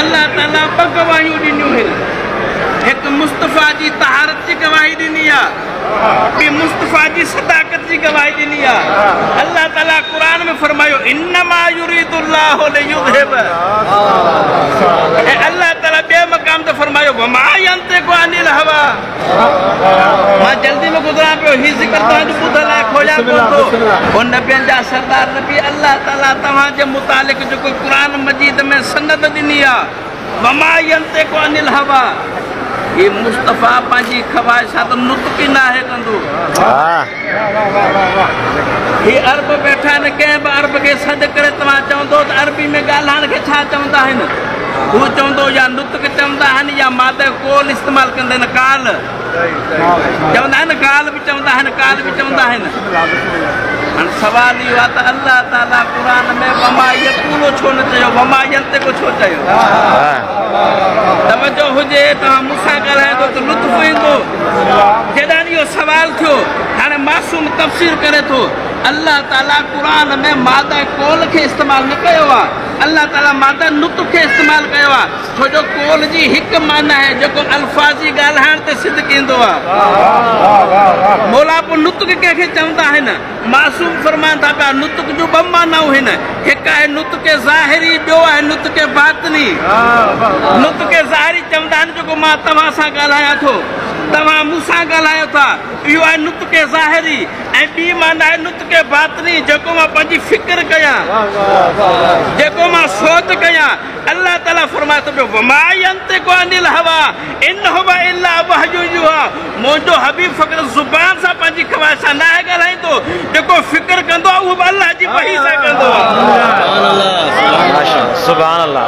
अल्लाह ताला ब गवाहियूं ॾिनियूं आहिनि। हिकु मुस्तफ़ा जी तहारत जी गवाही ॾिनी आहे, ॿी मुस्तफ़ा जी सदाकत जी गवाही ॾिनी आहे। अल्लाह ताला क़ुरान में फरमायो इन्नमा युरीदुल्लाहु लियुज़हिब, ऐं अल्लाह ताला ॿिए मक़ाम ते फरमायो वमा यंतिक़ु अनिल हवा। मां जल्दी में गुज़रां पियो, ही ज़िक्र तव्हांजो ॿुधल आहे, खोलियां कोन थो। उन नबियनि जा सरदार नबी अल्लाह ताला तव्हांजे मुतालिक़ जेको क़ुरान मजीद में सनद ॾिनी आहे, वमा यंतिक़ु अनिल हवा, ये मुस्तफ़ा पंहिंजी ख़वाहिशात नुत्क़ न आहे कंदो। ही अरब वेठा आहिनि, कंहिं बि अरब खे सॾु करे तव्हां चवंदो त अरबी में ॻाल्हाइण खे छा चवंदा आहिनि, हू चवंदो या नुत्क़ चवंदा आहिनि या मादे कोल इस्तेमालु कंदा आहिनि, काल चवंदा आहिनि, काल बि चवंदा आहिनि, काल बि चवंदा आहिनि। हाणे सुवाल इहो आहे त अल्लाह ताला क़ुरान में वमा यक़ूलु छो न चयो, वमा यंतिक़ु छो चयो? तवजो हुजे, तव्हां मूंसां ॻाल्हाईंदो त लुत्फ़ ईंदो। जॾहिं इहो सुवाल थियो, हाणे मासूम तफ़सीर करे थो, अल्लाह ताला क़ुरान में मादा कोल खे इस्तेमालु न कयो आहे, अल्लाह ताला मादा नुत्क़ खे इस्तेमालु कयो आहे, छो जो कोल जी हिकु माना आहे जेको अल्फाज़ी ॻाल्हाइण ते सिद्ध ईंदो आहे। मौला पोइ नुत्क़ कंहिंखे चवंदा आहिनि, मासूम फरमाइनि था पिया नुत्क़ जूं ॿ मानाऊं आहिनि, हिकु आहे नुत्क़ ज़ाहिरी, ॿियो आहे नुत्क़ बातिनी। नुत्क़ ज़ाहिरी चवंदा आहिनि जेको मां तव्हां सां ॻाल्हायां थो, तव्हां मूंसां ॻाल्हायो था, इहो आहे नुत्क़ ज़ाहिरी। ऐं ॿी माना आहे नुत्क़ बातिनी, जेको मां पंहिंजी फिक्र कयां, जेको मां सोच कयां। अल्लाह ताला फरमाए थो पियो वमा यंतिक़ु अनिल हवा इन हुवा इल्ला वहयु युहा, मुंहिंजो हबीब फ़क़्त ज़ुबान सां पंहिंजी ख़वाहिशां न आहे ॻाल्हाईंदो, जेको फिक्र कंदो आहे उहो बि अल्लाह जी वही सां कंदो आहे। सुभान अल्लाह, सुभान अल्लाह।